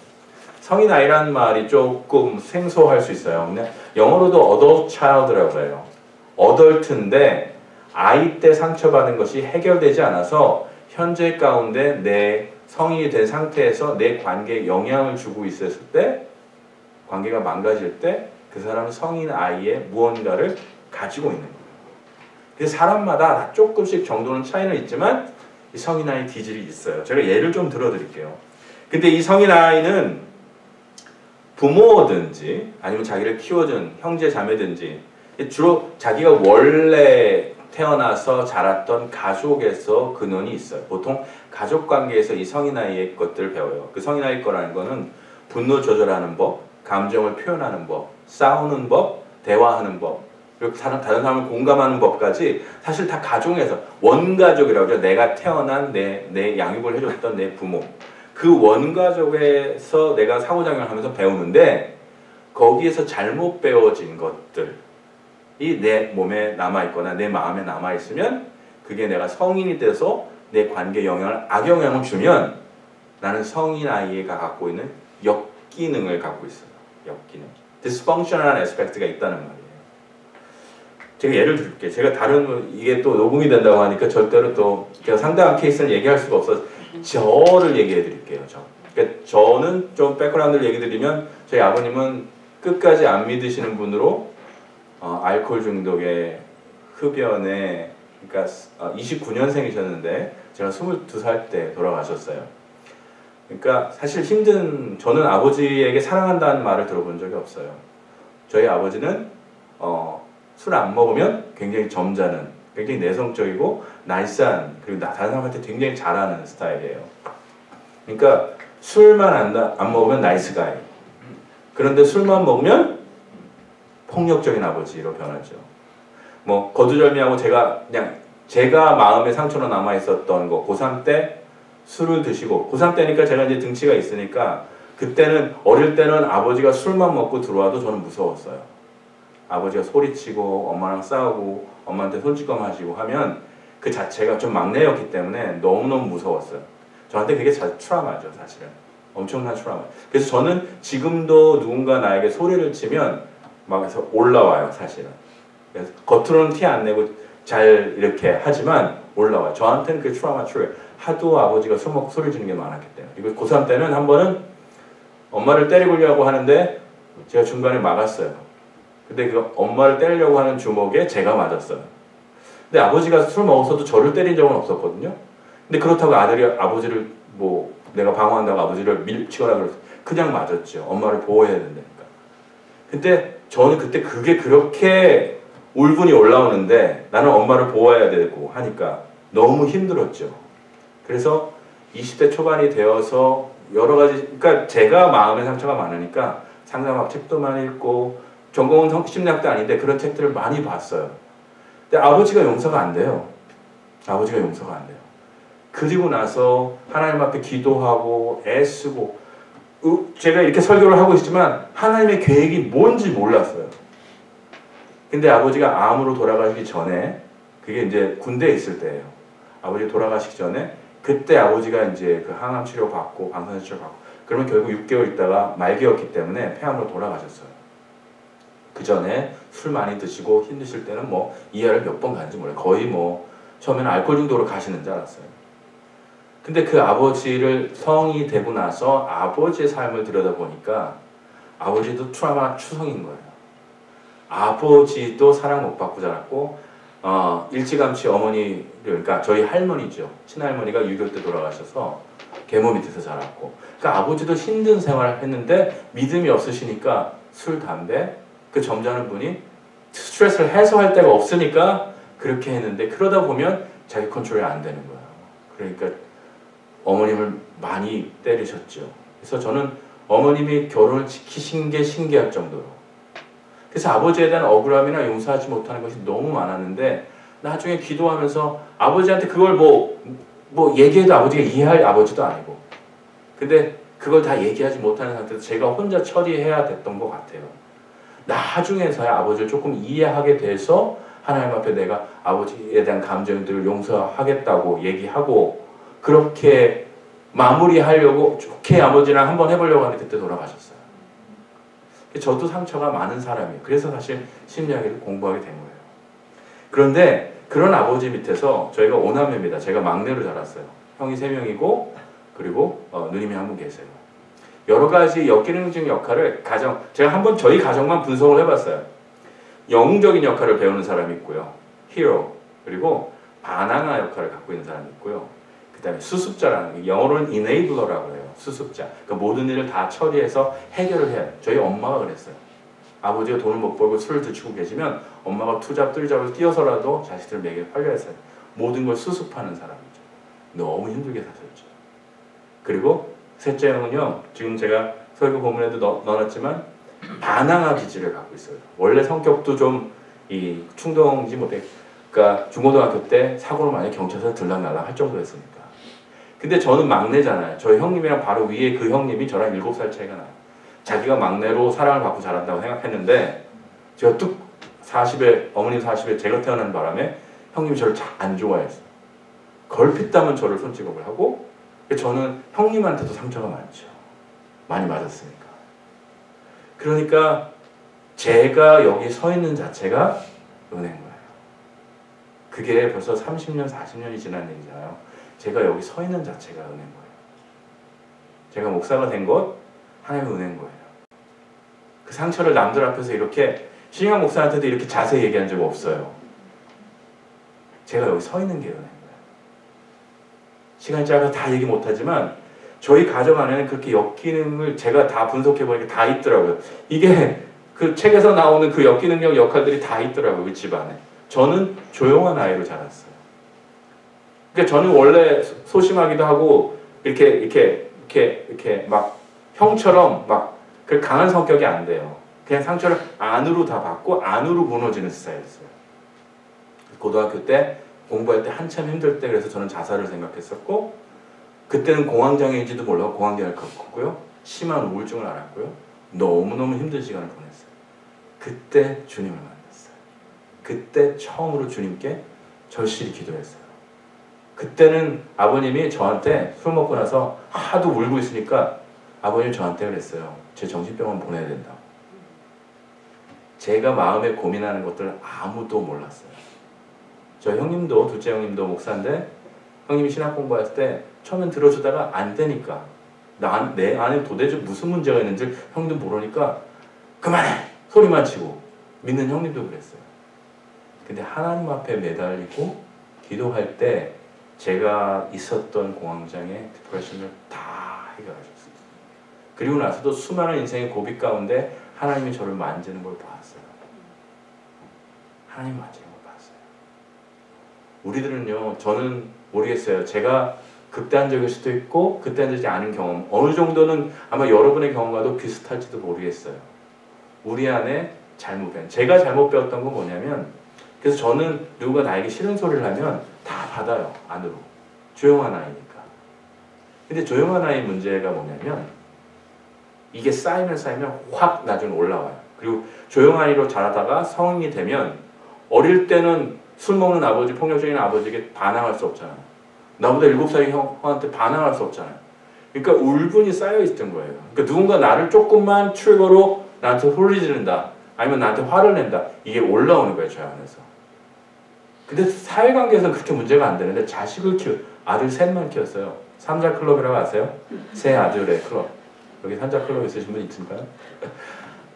성인 아이라는 말이 조금 생소할 수 있어요. 근데 영어로도 adult child라고 해요. adult인데 아이 때 상처받은 것이 해결되지 않아서 현재 가운데 내 성인이 된 상태에서 내 관계에 영향을 주고 있었을 때 관계가 망가질 때 그 사람은 성인 아이의 무언가를 가지고 있는 거예요. 그래서 사람마다 조금씩 정도는 차이는 있지만 이 성인 아이 기질이 있어요. 제가 예를 좀 들어드릴게요. 근데 이 성인 아이는 부모든지 아니면 자기를 키워준 형제 자매든지 주로 자기가 원래 태어나서 자랐던 가족에서 근원이 있어요. 보통 가족 관계에서 이 성인 아이의 것들을 배워요. 그 성인 아이 거라는 거는 분노 조절하는 법, 감정을 표현하는 법, 싸우는 법, 대화하는 법, 그리고 다른 사람을 공감하는 법까지 사실 다 가족에서 원가족이라고 하죠. 내가 태어난 내 양육을 해줬던 내 부모. 그 원가족에서 내가 상호작용을 하면서 배우는데 거기에서 잘못 배워진 것들이 내 몸에 남아있거나 내 마음에 남아있으면 그게 내가 성인이 돼서 내 관계에 악영향을 주면 나는 성인 아이가 갖고 있는 역기능을 갖고 있어요. 역기능. dysfunctional한 aspect가 있다는 말이에요. 제가 예를 들게. 제가 이게 또 녹음이 된다고 하니까 절대로 또 제가 상당한 케이스를 얘기할 수가 없어서 저를 얘기해 드릴게요. 그러니까 저는 좀 백그라운드를 얘기 드리면 저희 아버님은 끝까지 안 믿으시는 분으로 알코올 중독에 흡연에 그러니까 29년생이셨는데 제가 22살 때 돌아가셨어요. 그러니까 사실 저는 아버지에게 사랑한다는 말을 들어본 적이 없어요. 저희 아버지는 술 안 먹으면 굉장히 점잖은, 굉장히 내성적이고 나이스한, 그리고 다른 사람한테 굉장히 잘하는 스타일이에요. 그러니까 술만 안 먹으면 나이스 가이. 그런데 술만 먹으면 폭력적인 아버지로 변하죠. 뭐 거두절미하고 제가 마음에 상처로 남아 있었던 거 고3 때 술을 드시고 고3 때니까 제가 이제 등치가 있으니까 그때는 어릴 때는 아버지가 술만 먹고 들어와도 저는 무서웠어요. 아버지가 소리치고 엄마랑 싸우고 엄마한테 손찌검 하시고 하면 그 자체가 좀 막내였기 때문에 너무너무 무서웠어요. 저한테 그게 트라우마죠, 사실은. 엄청난 트라우마. 그래서 저는 지금도 누군가 나에게 소리를 치면 막 해서 올라와요, 사실은. 그래서 겉으로는 티 안 내고 잘 이렇게 하지만 올라와요. 저한테는 그게 트라우마 트루예요. 하도 아버지가 술 먹고 소리 지르는 게 많았기 때문에. 그리고 고3 때는 한 번은 엄마를 때리려고 하는데 제가 중간에 막았어요. 근데 그 엄마를 때리려고 하는 주먹에 제가 맞았어요. 근데 아버지가 술 먹었어도 저를 때린 적은 없었거든요. 근데 그렇다고 아버지를 뭐 내가 방어한다고 아버지를 밀치거나 그랬어요. 그냥 맞았죠. 엄마를 보호해야 된다니까. 근데 저는 그때 그게 그렇게 울분이 올라오는데 나는 엄마를 보호해야 되고 하니까 너무 힘들었죠. 그래서 20대 초반이 되어서 여러 가지, 그러니까 제가 마음의 상처가 많으니까 상담학 책도 많이 읽고 전공은 심리학도 아닌데 그런 책들을 많이 봤어요. 근데 아버지가 용서가 안 돼요. 아버지가 용서가 안 돼요. 그리고 나서 하나님 앞에 기도하고 애쓰고 제가 이렇게 설교를 하고 있지만 하나님의 계획이 뭔지 몰랐어요. 근데 아버지가 암으로 돌아가시기 전에 그게 이제 군대에 있을 때예요. 아버지 돌아가시기 전에 그때 아버지가 이제 그 항암 치료 받고 방사선 치료 받고 그러면 결국 6개월 있다가 말기였기 때문에 폐암으로 돌아가셨어요. 그 전에 술 많이 드시고 힘드실 때는 뭐 이하를 몇 번 간지 몰라요. 거의 뭐 처음에는 알코올 중독으로 가시는 줄 알았어요. 근데 그 아버지를 성이 되고 나서 아버지의 삶을 들여다보니까 아버지도 트라우마 추성인 거예요. 아버지도 사랑 못 받고 자랐고 일찌감치 어머니를, 그러니까 저희 할머니죠. 친할머니가 6.25 때 돌아가셔서 계모 밑에서 자랐고, 그러니까 아버지도 힘든 생활을 했는데 믿음이 없으시니까 술, 담배, 그 점잖은 분이 스트레스를 해소할 데가 없으니까 그렇게 했는데, 그러다 보면 자기 컨트롤이 안 되는 거예요. 그러니까 어머님을 많이 때리셨죠. 그래서 저는 어머님이 결혼을 지키신 게 신기할 정도로, 그래서 아버지에 대한 억울함이나 용서하지 못하는 것이 너무 많았는데, 나중에 기도하면서 아버지한테 그걸 뭐 얘기해도 아버지가 이해할 아버지도 아니고, 근데 그걸 다 얘기하지 못하는 상태에서 제가 혼자 처리해야 됐던 것 같아요. 나중에서야 아버지를 조금 이해하게 돼서 하나님 앞에 내가 아버지에 대한 감정들을 용서하겠다고 얘기하고, 그렇게 마무리하려고 좋게 아버지랑 한번 해보려고 하는데 그때 돌아가셨어요. 저도 상처가 많은 사람이에요. 그래서 사실 심리학을 공부하게 된 거예요. 그런데 그런 아버지 밑에서 저희가 5남매입니다. 제가 막내로 자랐어요. 형이 3명이고 그리고 누님이 한 분 계세요. 여러 가지 역기능적 역할을 제가 한번 저희 가정만 분석을 해봤어요. 영웅적인 역할을 배우는 사람이 있고요. 히로, 그리고 반항아 역할을 갖고 있는 사람이 있고요. 그 다음에 수습자라는, 영어로는 enabler라고 해요. 수습자. 그러니까 모든 일을 다 처리해서 해결을 해야 돼요. 저희 엄마가 그랬어요. 아버지가 돈을 못 벌고 술을 드시고 계시면 엄마가 투잡, 뜰잡을 뛰어서라도 자식들을 먹여 살려했어요. 모든 걸 수습하는 사람이죠. 너무 힘들게 사셨죠. 그리고 셋째 형은요, 지금 제가 설교 본문에도 넣어놨지만 반항아 기질을 갖고 있어요. 원래 성격도 좀 충동지 못해. 그러니까 중고등학교 때 사고를 많이 경찰서에 들락날락 할 정도였으니까. 근데 저는 막내잖아요. 저희 형님이랑 바로 위에 그 형님이 저랑 7살 차이가 나요. 자기가 막내로 사랑을 받고 자란다고 생각했는데, 제가 뚝 40에, 어머님 40에 제가 태어난 바람에 형님이 저를 잘 안 좋아했어요. 걸핏하면 저를 손찌검을 하고, 저는 형님한테도 상처가 많죠. 많이 맞았으니까. 그러니까 제가 여기 서 있는 자체가 은혜인 거예요. 그게 벌써 30년, 40년이 지난 얘기잖아요. 제가 여기 서 있는 자체가 은혜인 거예요. 제가 목사가 된 것, 하나님의 은혜인 거예요. 그 상처를 남들 앞에서 이렇게, 신영환 목사한테도 이렇게 자세히 얘기한 적 없어요. 제가 여기 서 있는 게 은혜인 거예요. 시간이 짧아서 다 얘기 못하지만 저희 가정 안에는 그렇게 역기능을 제가 다 분석해보니까 다 있더라고요. 이게 그 책에서 나오는 그 역기능력 역할들이 다 있더라고요. 그 집안에. 저는 조용한 아이로 자랐어요. 그러니까 저는 원래 소심하기도 하고 이렇게 막 형처럼 막 그 강한 성격이 안 돼요. 그냥 상처를 안으로 다 받고 안으로 무너지는 스타일이었어요. 고등학교 때 공부할 때 한참 힘들 때, 그래서 저는 자살을 생각했었고, 그때는 공황장애인지도 몰라고 공황장애를 겪었고요. 심한 우울증을 앓았고요. 너무너무 힘든 시간을 보냈어요. 그때 주님을 만났어요. 그때 처음으로 주님께 절실히 기도했어요. 그때는 아버님이 저한테 술 먹고 나서 하도 울고 있으니까 아버님 저한테 그랬어요. 제 정신병원 보내야 된다고. 제가 마음에 고민하는 것들을 아무도 몰랐어요. 저 형님도, 둘째 형님도 목사인데, 형님이 신학 공부할 때 처음엔 들어주다가 안 되니까, 내 안에 도대체 무슨 문제가 있는지 형님도 모르니까 그만해! 소리만 치고 믿는 형님도 그랬어요. 근데 하나님 앞에 매달리고 기도할 때 제가 있었던 공황장애, 디프레션을 다 해결하셨어요. 그리고 나서도 수많은 인생의 고비 가운데 하나님이 저를 만지는 걸 봤어요. 하나님 만지는 걸 봤어요. 우리들은요, 저는 모르겠어요. 제가 극단적일 수도 있고 극단적이지 않은 경험, 어느 정도는 아마 여러분의 경험과도 비슷할지도 모르겠어요. 우리 안에 제가 잘못 배웠던 건 뭐냐면, 그래서 저는 누가 나에게 싫은 소리를 하면 다 받아요, 안으로. 조용한 아이니까. 근데 조용한 아이 문제가 뭐냐면, 이게 쌓이면 확 나중에 올라와요. 그리고 조용한 아이로 자라다가 성인이 되면, 어릴 때는 술 먹는 아버지, 폭력적인 아버지에게 반항할 수 없잖아요. 나보다 7살의 형한테 반항할 수 없잖아요. 그러니까 울분이 쌓여있던 거예요. 그러니까 누군가 나를 조금만 트리거로 나한테 소리 지른다, 아니면 나한테 화를 낸다, 이게 올라오는 거예요, 저 안에서. 근데 사회관계에서는 그렇게 문제가 안 되는데, 아들 셋만 키웠어요. 삼자 클럽이라고 아세요? 세 아들의 클럽. 여기 삼자 클럽 있으신 분 있을까요?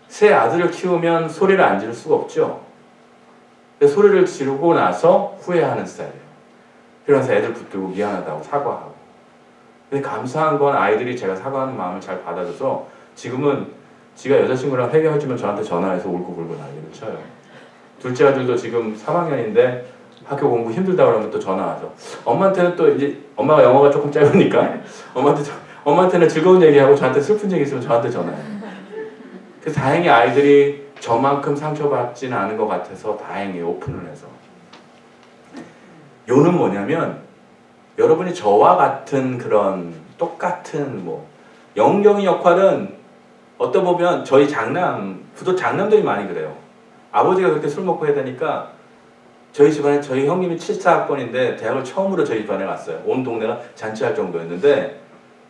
세 아들을 키우면 소리를 안 지를 수가 없죠. 근데 소리를 지르고 나서 후회하는 스타일이에요. 그래서 애들 붙들고 미안하다고 사과하고. 근데 감사한 건 아이들이 제가 사과하는 마음을 잘 받아줘서 지금은 지가 여자친구랑 해결해주면 저한테 전화해서 울고불고 난리를 쳐요. 둘째 아들도 지금 3학년인데 학교 공부 힘들다 그러면 또 전화하죠. 엄마한테는 또 이제 엄마가 영어가 조금 짧으니까 엄마한테는 즐거운 얘기하고 저한테 슬픈 얘기 있으면 저한테 전화해요. 그래서 다행히 아이들이 저만큼 상처받지는 않은 것 같아서 다행히 오픈을 해서. 요는 뭐냐면 여러분이 저와 같은 그런 똑같은 뭐 영경이 역할은 어떤 보면 저희 장남들이 많이 그래요. 아버지가 그렇게 술 먹고 해대니까 저희 집안에 저희 형님이 74학번인데 대학을 처음으로 저희 집안에 왔어요. 온 동네가 잔치할 정도였는데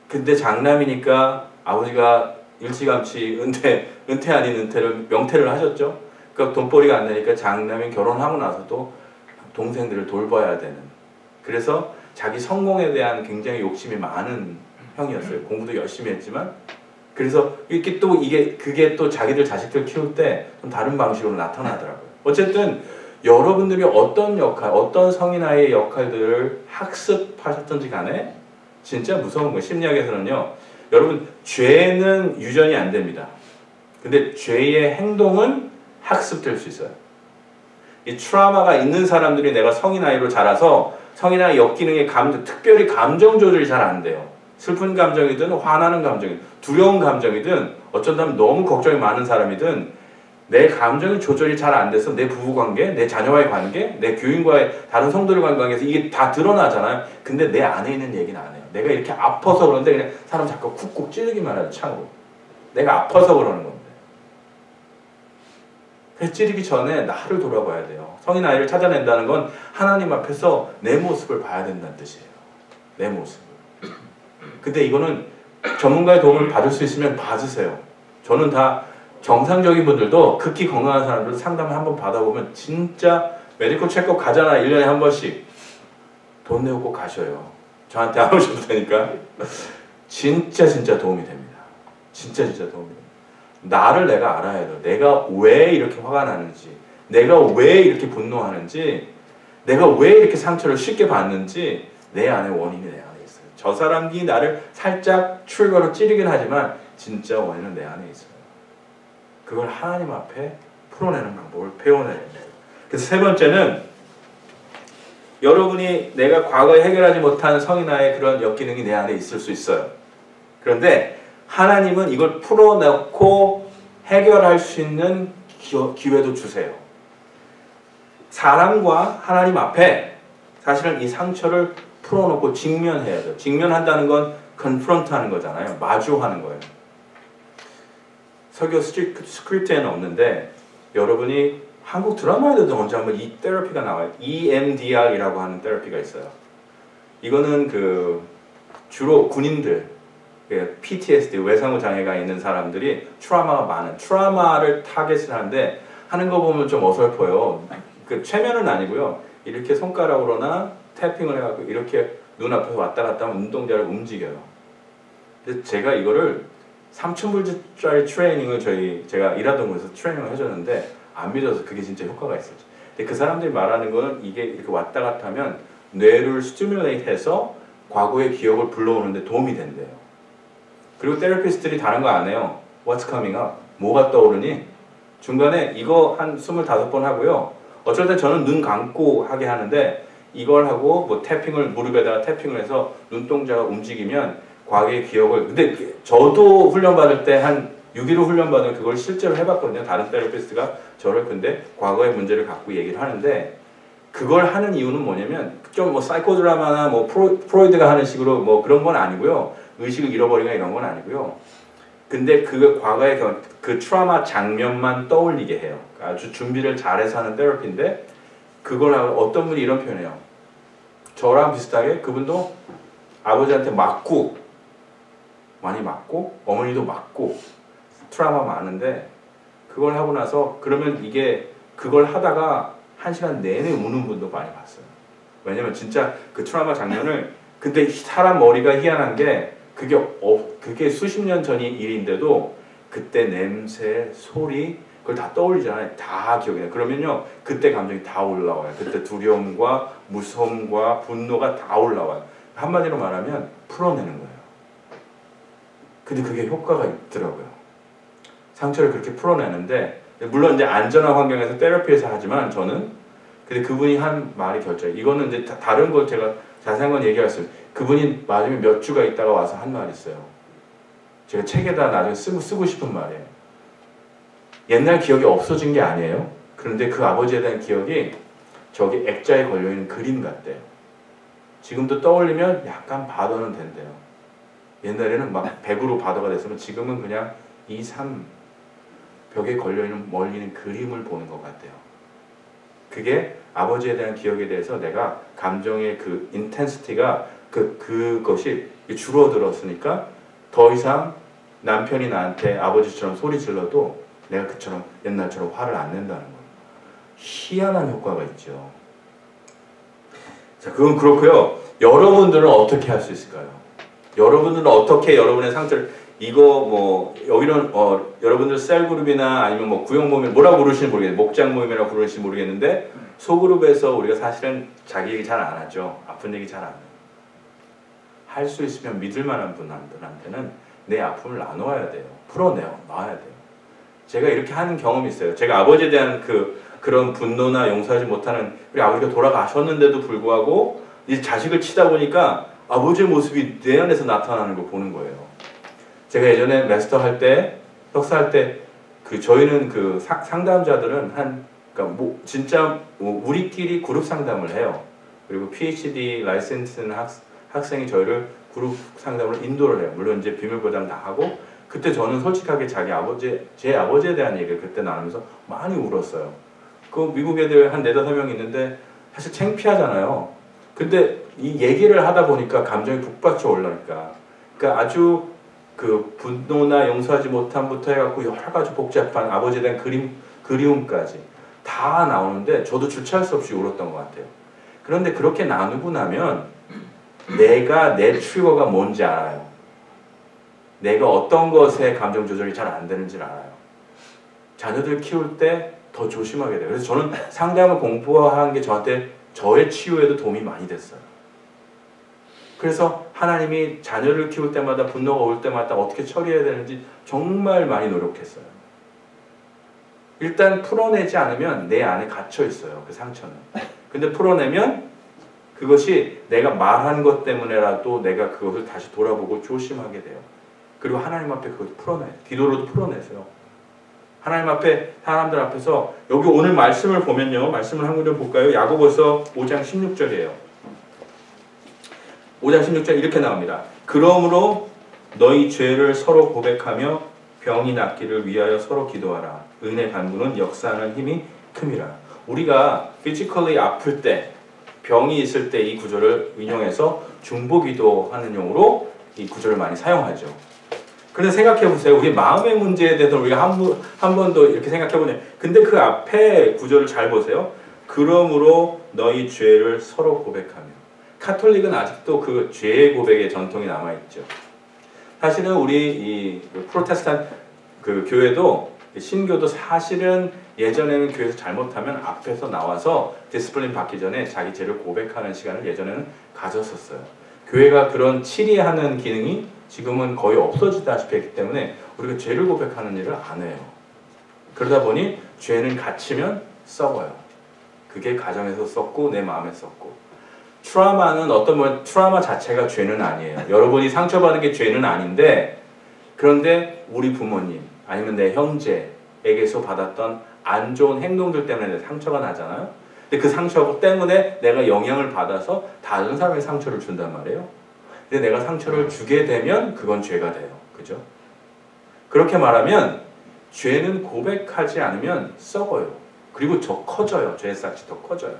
근데 장남이니까 아버지가 일찌감치 은퇴 아닌 은퇴를 명퇴를 하셨죠. 그러니까 돈벌이가 안 되니까 장남이 결혼하고 나서도 동생들을 돌봐야 되는. 그래서 자기 성공에 대한 굉장히 욕심이 많은 형이었어요. 공부도 열심히 했지만 그래서 이렇게 또 그게 또 자기들 자식들 키울 때 좀 다른 방식으로 나타나더라고요. 어쨌든 여러분들이 어떤 역할, 어떤 성인아이의 역할들을 학습하셨던지 간에 진짜 무서운 거예요. 심리학에서는요. 여러분 죄는 유전이 안 됩니다. 근데 죄의 행동은 학습될 수 있어요. 이 트라우마가 있는 사람들이 내가 성인아이로 자라서 성인아이 역기능의 특별히 감정 조절이 잘 안 돼요. 슬픈 감정이든 화나는 감정이든 두려운 감정이든 어쩐다면 너무 걱정이 많은 사람이든 내 감정이 조절이 잘 안 돼서 내 부부관계, 내 자녀와의 관계, 내 교인과의 다른 성도들과의 관계에서 이게 다 드러나잖아요. 근데 내 안에 있는 얘기는 안 해요. 내가 이렇게 아파서 그러는데 그냥 사람 자꾸 쿡쿡 찌르기만 하죠. 창으로. 내가 아파서 그러는 건데. 그래서 찌르기 전에 나를 돌아봐야 돼요. 성인 아이를 찾아낸다는 건 하나님 앞에서 내 모습을 봐야 된다는 뜻이에요. 내 모습을. 근데 이거는 전문가의 도움을 받을 수 있으면 받으세요. 저는 다 정상적인 분들도 극히 건강한 사람들도 상담을 한번 받아보면 진짜 메디컬 체크업 가잖아. 1년에 한 번씩. 돈 내고 꼭 가셔요. 저한테 안 오셔도 되니까. 진짜 도움이 됩니다. 진짜 도움이 됩니다. 나를 내가 알아야 돼요. 내가 왜 이렇게 화가 나는지, 내가 왜 이렇게 분노하는지, 내가 왜 이렇게 상처를 쉽게 받는지 내 안에 원인이 내 안에 있어요. 저 사람이 나를 살짝 트리거로 찌르긴 하지만 진짜 원인은 내 안에 있어요. 그걸 하나님 앞에 풀어내는 방법을 배워내야 됩니다. 그래서 세 번째는 여러분이 내가 과거에 해결하지 못한 성인아의 그런 역기능이 내 안에 있을 수 있어요. 그런데 하나님은 이걸 풀어놓고 해결할 수 있는 기회도 주세요. 사람과 하나님 앞에 사실은 이 상처를 풀어놓고 직면해야 돼요. 직면한다는 건 confront 하는 거잖아요. 마주하는 거예요. 설교 스크립트에는 없는데 여러분이 한국 드라마에도 언제 한번 이 테라피가 나와요. EMDR이라고 하는 테라피가 있어요. 이거는 주로 군인들, PTSD, 외상후 장애가 있는 사람들이 트라우마를 타겟을 하는데 하는 거 보면 좀 어설퍼요. 최면은 아니고요. 이렇게 손가락으로나 태핑을 해갖고 이렇게 눈앞에서 왔다 갔다 하면 눈동자를 움직여요. 근데 제가 이거를 3,000불짜리 트레이닝을 제가 일하던 곳에서 트레이닝을 해줬는데 안 믿어서 그게 진짜 효과가 있었죠. 근데 그 사람들이 말하는 거는 이게 이렇게 왔다 갔다 하면 뇌를 스티뮬레이트 해서 과거의 기억을 불러오는데 도움이 된대요. 그리고 테라피스트들이 다른 거 안 해요. What's coming up? 뭐가 떠오르니? 중간에 이거 한 25번 하고요. 어쩔 때 저는 눈 감고 하게 하는데 이걸 하고 뭐 무릎에다가 태핑을 해서 눈동자가 움직이면 과거의 기억을, 근데 저도 훈련받을 때 한 6.15 훈련받으면 그걸 실제로 해봤거든요. 다른 테라피스트가 저를 근데 과거의 문제를 갖고 얘기를 하는데 그걸 하는 이유는 뭐냐면 좀 뭐 사이코 드라마나 뭐 프로이드가 하는 식으로 뭐 그런 건 아니고요. 의식을 잃어버리거나 이런 건 아니고요. 근데 그 과거의 그 트라우마 장면만 떠올리게 해요. 아주 준비를 잘해서 하는 테라피인데 그걸 하면 어떤 분이 이런 표현해요. 저랑 비슷하게 그분도 아버지한테 많이 맞고 어머니도 맞고 트라우마 많은데 그걸 하고 나서 그러면 이게 그걸 하다가 1시간 내내 우는 분도 많이 봤어요. 왜냐면 진짜 그 트라우마 장면을 근데 사람 머리가 희한한 게 그게 수십 년 전이 일인데도 그때 냄새, 소리 그걸 다 떠올리잖아요. 다 기억이 나요. 그러면요 그때 감정이 다 올라와요. 그때 두려움과 무서움과 분노가 다 올라와요. 한마디로 말하면 풀어내는 거예요. 근데 그게 효과가 있더라고요. 상처를 그렇게 풀어내는데 물론 이제 안전한 환경에서 테라피에서 하지만 저는 근데 그분이 한 말이 결정해요. 이거는 이제 다른 걸 제가 자세한 건 얘기할 수 없어요. 그분이 마지막에 몇 주가 있다가 와서 한 말이 있어요. 제가 책에다 나중에 쓰고 싶은 말이에요. 옛날 기억이 없어진 게 아니에요. 그런데 그 아버지에 대한 기억이 저기 액자에 걸려있는 그림 같대요. 지금도 떠올리면 약간 바더는 된대요. 옛날에는 막 100으로 바더가 됐으면 지금은 그냥 2, 3 벽에 걸려있는 멀리는 그림을 보는 것 같대요. 그게 아버지에 대한 기억에 대해서 내가 감정의 그 인텐시티가 그것이 줄어들었으니까 더 이상 남편이 나한테 아버지처럼 소리 질러도 내가 그처럼 옛날처럼 화를 안 낸다는 거예요. 희한한 효과가 있죠. 자, 그건 그렇고요. 여러분들은 어떻게 할 수 있을까요? 여러분들은 어떻게 여러분의 상처를 이거 뭐 여기는 여러분들 셀 그룹이나 아니면 뭐 구형 모임 뭐라고 부르시는지 모르겠는데 목장 모임이라고 부르시는지 모르겠는데 소그룹에서 우리가 사실은 자기 얘기 잘 안 하죠. 아픈 얘기 잘 안 해요. 할 수 있으면 믿을 만한 분들한테는 내 아픔을 나눠야 돼요. 풀어내요. 놔야 돼요. 제가 이렇게 하는 경험이 있어요. 제가 아버지에 대한 그런 분노나 용서하지 못하는 우리 아버지가 돌아가셨는데도 불구하고 이 자식을 치다 보니까 아버지의 모습이 내 안에서 나타나는 걸 보는 거예요. 제가 예전에 마스터 할 때, 석사할 때, 저희는 상담자들은 그러니까 진짜 우리끼리 그룹 상담을 해요. 그리고 PhD 라이센스는 학생이 저희를 그룹 상담으로 인도를 해요. 물론 이제 비밀보장 다 하고, 그때 저는 솔직하게 제 아버지에 대한 얘기를 그때 나누면서 많이 울었어요. 그 미국 애들 한 4-5명 있는데 사실 창피하잖아요. 근데 이 얘기를 하다 보니까 감정이 북받쳐 올라니까. 그러니까 아주 분노나 용서하지 못함부터 해갖고 여러 가지 복잡한 아버지에 대한 그리움까지 다 나오는데 저도 주체할 수 없이 울었던 것 같아요. 그런데 그렇게 나누고 나면 내가 내 트리거가 뭔지 알아요. 내가 어떤 것에 감정 조절이 잘 안 되는지를 알아요. 자녀들 키울 때 더 조심하게 돼요. 그래서 저는 상담을 공부한 게 저의 치유에도 도움이 많이 됐어요. 그래서 하나님이 자녀를 키울 때마다 분노가 올 때마다 어떻게 처리해야 되는지 정말 많이 노력했어요. 일단 풀어내지 않으면 내 안에 갇혀 있어요. 그 상처는. 근데 풀어내면 그것이 내가 말한 것 때문에라도 내가 그것을 다시 돌아보고 조심하게 돼요. 그리고 하나님 앞에 그것을 풀어내요. 기도로도 풀어내세요. 하나님 앞에 사람들 앞에서 여기 오늘 말씀을 보면요. 말씀을 한 구절 볼까요? 야고보서 5장 16절이에요. 5장 16절 이렇게 나옵니다. 그러므로 너희 죄를 서로 고백하며 병이 낫기를 위하여 서로 기도하라. 은혜 간구는 역사하는 힘이 큼이라. 우리가 physically 아플 때 병이 있을 때 이 구절을 인용해서 중보기도하는 용으로 이 구절을 많이 사용하죠. 그런데 생각해 보세요. 우리 마음의 문제에 대해서 우리가 한 번 더 이렇게 생각해 보냐. 근데 그 앞에 구절을 잘 보세요. 그러므로 너희 죄를 서로 고백하며. 카톨릭은 아직도 그 죄의 고백의 전통이 남아있죠. 사실은 우리 이 프로테스탄트 교회도 신교도 사실은 예전에는 교회에서 잘못하면 앞에서 나와서 디스플린 받기 전에 자기 죄를 고백하는 시간을 예전에는 가졌었어요. 교회가 그런 치리하는 기능이 지금은 거의 없어지다시피 했기 때문에 우리가 죄를 고백하는 일을 안 해요. 그러다 보니 죄는 갇히면 썩어요. 그게 가정에서 썩고 내 마음에 썩고. 트라우마는 트라우마 자체가 죄는 아니에요. 여러분이 상처받은 게 죄는 아닌데 그런데 우리 부모님 아니면 내 형제에게서 받았던 안 좋은 행동들 때문에 상처가 나잖아요. 근데 그 상처 때문에 내가 영향을 받아서 다른 사람에게 상처를 준단 말이에요. 근데 내가 상처를 주게 되면 그건 죄가 돼요. 그죠? 그렇게 말하면 죄는 고백하지 않으면 썩어요. 그리고 더 커져요. 죄의 싹이 더 커져요.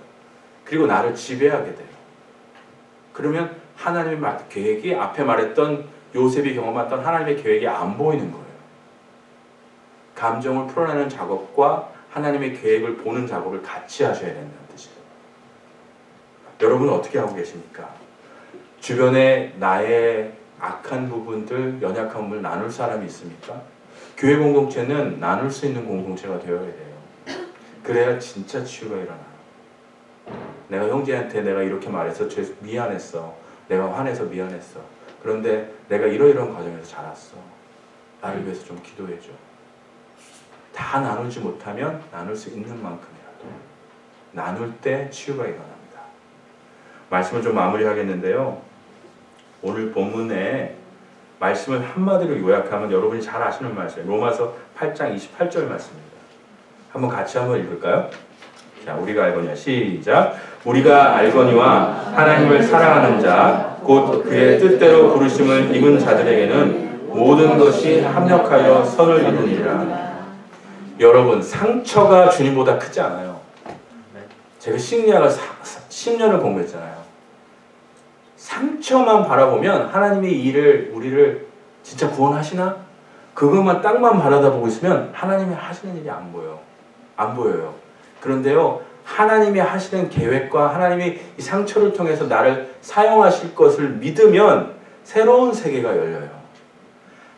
그리고 나를 지배하게 돼요. 그러면 하나님의 계획이 앞에 말했던 요셉이 경험했던 하나님의 계획이 안 보이는 거예요. 감정을 풀어내는 작업과 하나님의 계획을 보는 작업을 같이 하셔야 된다는 뜻이에요. 여러분은 어떻게 하고 계십니까? 주변에 나의 악한 부분들, 연약한 부분을 나눌 사람이 있습니까? 교회 공동체는 나눌 수 있는 공동체가 되어야 돼요. 그래야 진짜 치유가 일어나요. 내가 형제한테 내가 이렇게 말해서 미안했어. 내가 화내서 미안했어. 그런데 내가 이러이러한 과정에서 자랐어. 나를 위해서 좀 기도해줘. 다 나누지 못하면 나눌 수 있는 만큼이라도 나눌 때 치유가 일어납니다. 말씀을 좀 마무리하겠는데요. 오늘 본문에 말씀을 한마디로 요약하면 여러분이 잘 아시는 말씀이에요. 로마서 8장 28절 말씀입니다. 한번 같이 한번 읽을까요? 자, 우리가 알거니와 시작. 우리가 알거니와 하나님을 사랑하는 자, 곧 그의 뜻대로 부르심을 입은 자들에게는 모든 것이 합력하여 선을 이루니라. 여러분, 상처가 주님보다 크지 않아요. 제가 심리학을 10년을 공부했잖아요. 상처만 바라보면 하나님이 우리를 진짜 구원하시나? 그것만 땅만 바라다보고 있으면 하나님이 하시는 일이 안 보여요. 안 보여요. 그런데요, 하나님이 하시는 계획과 하나님이 이 상처를 통해서 나를 사용하실 것을 믿으면 새로운 세계가 열려요.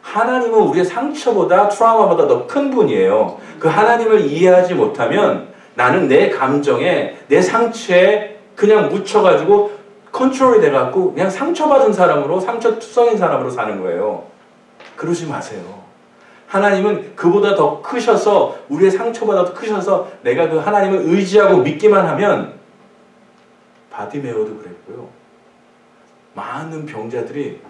하나님은 우리의 상처보다 트라우마보다 더 큰 분이에요. 그 하나님을 이해하지 못하면 나는 내 감정에 내 상처에 그냥 묻혀가지고 컨트롤이 돼갖고 그냥 상처받은 사람으로 상처투성인 사람으로 사는 거예요. 그러지 마세요. 하나님은 그보다 더 크셔서 우리의 상처보다 더 크셔서 내가 그 하나님을 의지하고 믿기만 하면 바디메오도 그랬고요. 많은 병자들이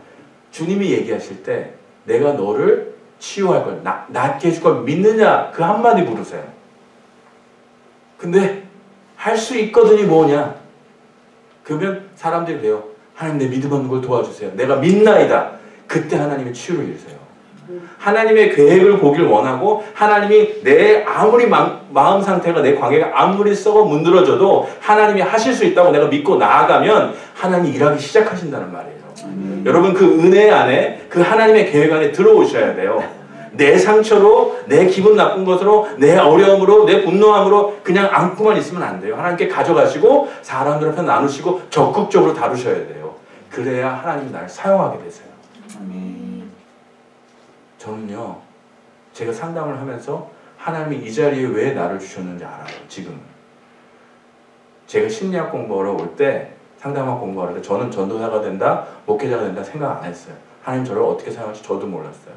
주님이 얘기하실 때 내가 너를 치유할 걸, 낫게 해줄 걸 믿느냐 그 한마디 물으세요. 근데 할 수 있거든이 뭐냐? 그러면 사람들이 그래요. 하나님 내 믿음 없는 걸 도와주세요. 내가 믿나이다. 그때 하나님의 치유를 이루세요. 하나님의 계획을 보길 원하고 하나님이 내 아무리 마음 상태가 내 관계가 아무리 썩어 문드러져도 하나님이 하실 수 있다고 내가 믿고 나아가면 하나님이 일하기 시작하신다는 말이에요. 여러분 그 은혜 안에 그 하나님의 계획 안에 들어오셔야 돼요. 내 상처로 내 기분 나쁜 것으로 내 어려움으로 내 분노함으로 그냥 안고만 있으면 안 돼요. 하나님께 가져가시고 사람들 앞에 나누시고 적극적으로 다루셔야 돼요. 그래야 하나님이 나를 사용하게 되세요. 저는요, 제가 상담을 하면서 하나님이 이 자리에 왜 나를 주셨는지 알아요. 지금 제가 심리학 공부하러 올 때, 상담학 공부하러 올 때 저는 전도사가 된다, 목회자가 된다 생각 안 했어요. 하나님 저를 어떻게 사용할지 저도 몰랐어요.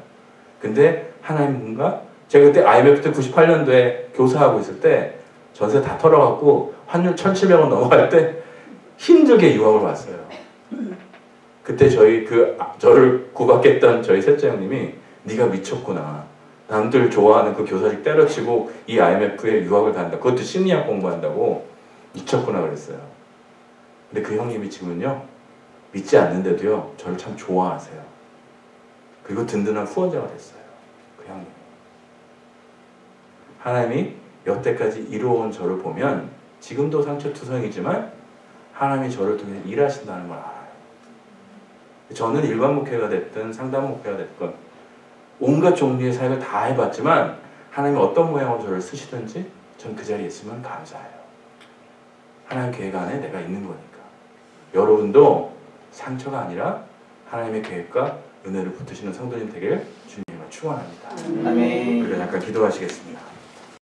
근데 하나님과 제가 그때 IMF 때 98년도에 교사하고 있을 때 전세 다 털어갖고 환율 1,700원 넘어갈 때 힘들게 유학을 왔어요. 그때 저를 구박했던 저희 셋째 형님이 네가 미쳤구나. 남들 좋아하는 그 교사직 때려치고 이 IMF에 유학을 간다. 그것도 심리학 공부한다고 미쳤구나 그랬어요. 근데 그 형님이 지금은요, 믿지 않는데도요, 저를 참 좋아하세요. 그리고 든든한 후원자가 됐어요. 그 형님. 하나님이 여태까지 이루어온 저를 보면 지금도 상처투성이지만 하나님이 저를 통해 일하신다는 걸 알아요. 저는 일반 목회가 됐든 상담 목회가 됐건 온갖 종류의 사역을 다 해봤지만 하나님이 어떤 모양으로 저를 쓰시든지 전 그 자리에 있으면 감사해요. 하나님 계획 안에 내가 있는 거니까. 여러분도 상처가 아니라 하나님의 계획과 은혜를 붙드시는 성도님 되길 주님을 축원합니다. 아멘. 우리가 잠깐 기도하시겠습니다.